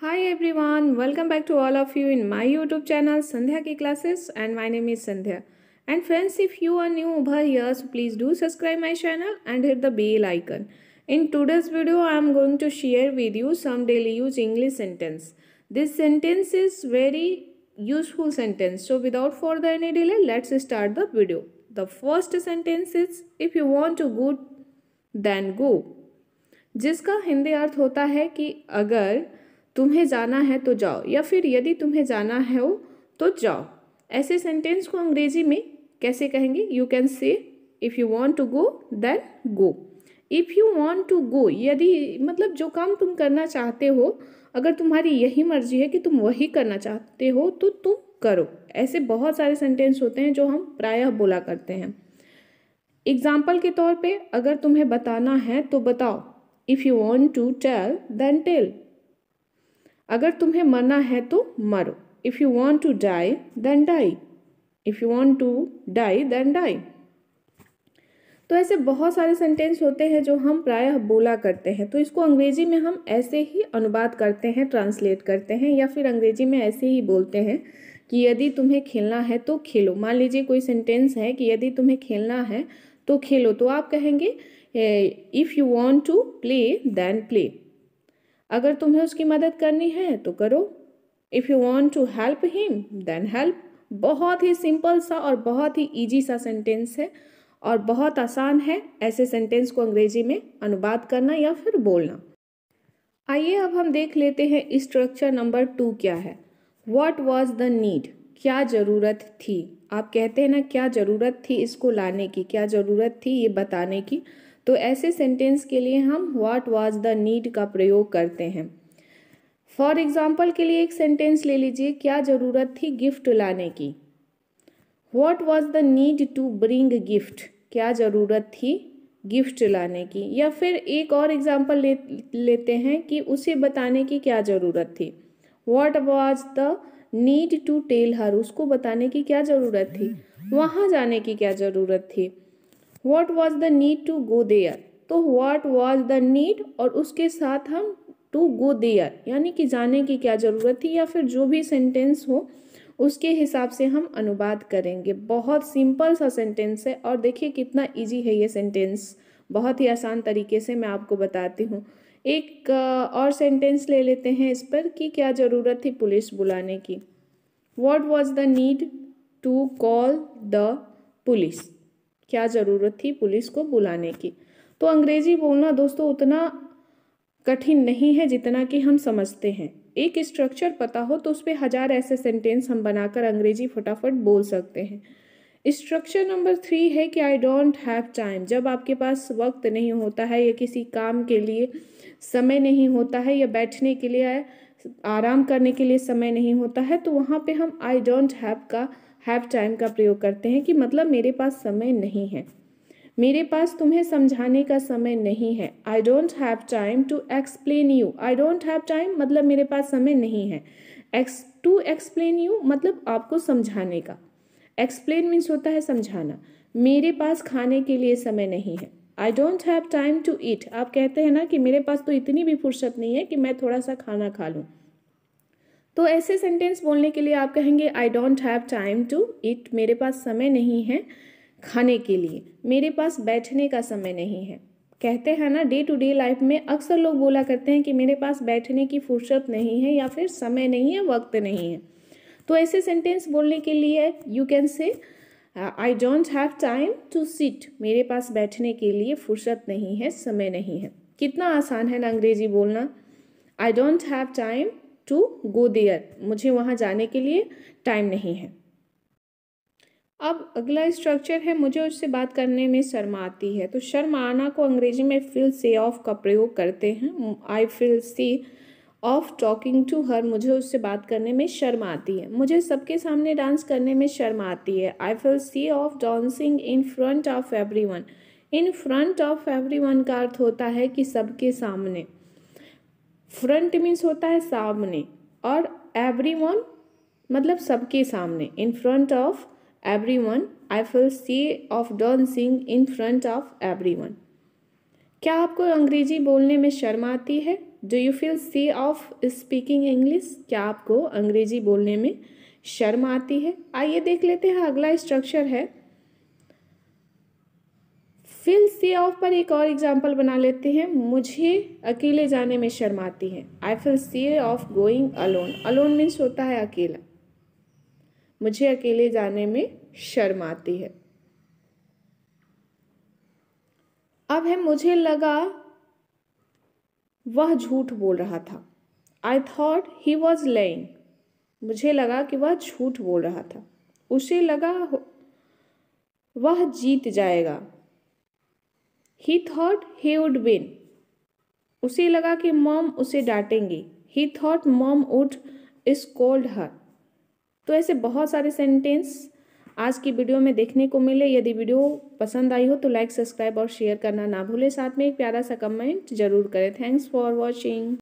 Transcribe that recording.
Hi everyone, welcome back to all of you in my YouTube channel Sandhya Ki Classes, and my name is Sandhya. And friends, if you are new over here, so please do subscribe my channel and hit the bell icon. In today's video, I am going to share with you some daily use English sentence. This sentence is very useful sentence. So without further any delay, let's start the video. The first sentence is, if you want to go, then go. जिसका हिंदी अर्थ होता है कि अगर तुम्हें जाना है तो जाओ, या फिर यदि तुम्हें जाना है हो तो जाओ। ऐसे सेंटेंस को अंग्रेजी में कैसे कहेंगे? You can say if you want to go then go. If you want to go, यदि मतलब जो काम तुम करना चाहते हो, अगर तुम्हारी यही मर्जी है कि तुम वही करना चाहते हो तो तुम करो। ऐसे बहुत सारे सेंटेंस होते हैं जो हम प्रायः बोला करते हैं। एग्जाम्पल के तौर पे, अगर तुम्हें बताना है तो बताओ। If you want to tell then tell. अगर तुम्हें मरना है तो मरो। If you want to die then die. If you want to die then die. तो ऐसे बहुत सारे सेंटेंस होते हैं जो हम प्रायः बोला करते हैं। तो इसको अंग्रेजी में हम ऐसे ही अनुवाद करते हैं, ट्रांसलेट करते हैं, या फिर अंग्रेजी में ऐसे ही बोलते हैं कि यदि तुम्हें खेलना है तो खेलो। मान लीजिए कोई सेंटेंस है कि यदि तुम्हें खेलना है तो खेलो, तो आप कहेंगे if you want to play then play. अगर तुम्हें उसकी मदद करनी है तो करो। If you want to help him then help. बहुत ही सिंपल सा और बहुत ही इजी सा सेंटेंस है और बहुत आसान है ऐसे सेंटेंस को अंग्रेजी में अनुवाद करना या फिर बोलना। आइए अब हम देख लेते हैं स्ट्रक्चर नंबर 2 क्या है। व्हाट वाज द नीड, क्या ज़रूरत थी। आप कहते हैं ना, क्या ज़रूरत थी इसको लाने की, क्या ज़रूरत थी ये बताने की। तो ऐसे सेंटेंस के लिए हम व्हाट वाज द नीड का प्रयोग करते हैं। फॉर एग्जाम्पल के लिए एक सेंटेंस ले लीजिए, क्या ज़रूरत थी गिफ्ट लाने की। What was the need to bring gift, क्या ज़रूरत थी गिफ्ट लाने की। या फिर एक और एग्जाम्पल लेते हैं कि उसे बताने की क्या ज़रूरत थी। What was the need to tell her, उसको बताने की क्या ज़रूरत थी, वहाँ जाने की क्या ज़रूरत थी। What was the need to go there, तो व्हाट वाज द नीड और उसके साथ हम टू गो देयर यानी कि जाने की क्या ज़रूरत थी, या फिर जो भी सेंटेंस हो उसके हिसाब से हम अनुवाद करेंगे। बहुत सिंपल सा सेंटेंस है और देखिए कितना इजी है ये सेंटेंस। बहुत ही आसान तरीके से मैं आपको बताती हूँ। एक और सेंटेंस ले लेते हैं इस पर कि क्या ज़रूरत थी पुलिस बुलाने की। What was the need to call the police, क्या ज़रूरत थी पुलिस को बुलाने की। तो अंग्रेजी बोलना दोस्तों उतना कठिन नहीं है जितना कि हम समझते हैं। एक स्ट्रक्चर पता हो तो उस पर 1000 ऐसे सेंटेंस हम बनाकर अंग्रेजी फटाफट बोल सकते हैं। स्ट्रक्चर नंबर 3 है कि आई डोंट हैव टाइम। जब आपके पास वक्त नहीं होता है या किसी काम के लिए समय नहीं होता है या बैठने के लिए, आराम करने के लिए समय नहीं होता है, तो वहाँ पे हम आई डोंट हैव टाइम का प्रयोग करते हैं कि मतलब मेरे पास समय नहीं है, मेरे पास तुम्हें समझाने का समय नहीं है। I don't have time to explain you. I don't have time मतलब मेरे पास समय नहीं है। टू एक्सप्लेन यू मतलब आपको समझाने का। एक्सप्लेन मीन्स होता है समझाना। मेरे पास खाने के लिए समय नहीं है। I don't have time to eat. आप कहते हैं ना कि मेरे पास तो इतनी भी फुर्सत नहीं है कि मैं थोड़ा सा खाना खा लूँ। तो ऐसे सेंटेंस बोलने के लिए आप कहेंगे I don't have time to eat, मेरे पास समय नहीं है खाने के लिए, मेरे पास बैठने का समय नहीं है। कहते हैं ना, डे टू डे लाइफ में अक्सर लोग बोला करते हैं कि मेरे पास बैठने की फुर्सत नहीं है या फिर समय नहीं है, वक्त नहीं है। तो ऐसे सेंटेंस बोलने के लिए you can say I don't have time to sit, मेरे पास बैठने के लिए फुर्सत नहीं है, समय नहीं है। कितना आसान है ना अंग्रेजी बोलना। I don't have time to go there, मुझे वहाँ जाने के लिए टाइम नहीं है। अब अगला स्ट्रक्चर है, मुझे उससे बात करने में शर्म आती है। तो शर्म आना को अंग्रेजी में फील से ऑफ का प्रयोग करते हैं। I feel shy of talking to her, मुझे उससे बात करने में शर्म आती है। मुझे सबके सामने डांस करने में शर्म आती है। I feel shy of dancing in front of everyone. In front of everyone का अर्थ होता है कि सबके सामने। फ्रंट मीन्स होता है सामने और एवरीवन मतलब सबके सामने। इन front of everyone, I feel sea of dancing in front of everyone। क्या आपको अंग्रेजी बोलने में शर्म आती है? Do you feel shy of speaking English? क्या आपको अंग्रेजी बोलने में शर्म आती है? आइए देख लेते हैं। अगला स्ट्रक्चर है फील सी ऑफ पर एक और एग्जाम्पल बना लेते हैं। मुझे अकेले जाने में शर्म आती है। I feel shy of going alone. Alone means होता है अकेला। मुझे अकेले जाने में शर्म आती है। अब है मुझे लगा वह झूठ बोल रहा था। I thought he was laying. मुझे लगा कि वह झूठ बोल रहा था। उसे लगा वह जीत जाएगा। He thought he would win. उसे लगा कि मॉम उसे डांटेंगी। He thought mom would scold her. तो ऐसे बहुत सारे सेंटेंस आज की वीडियो में देखने को मिले। यदि वीडियो पसंद आई हो तो लाइक, सब्सक्राइब और शेयर करना ना भूलें। साथ में एक प्यारा सा कमेंट जरूर करें। Thanks for watching.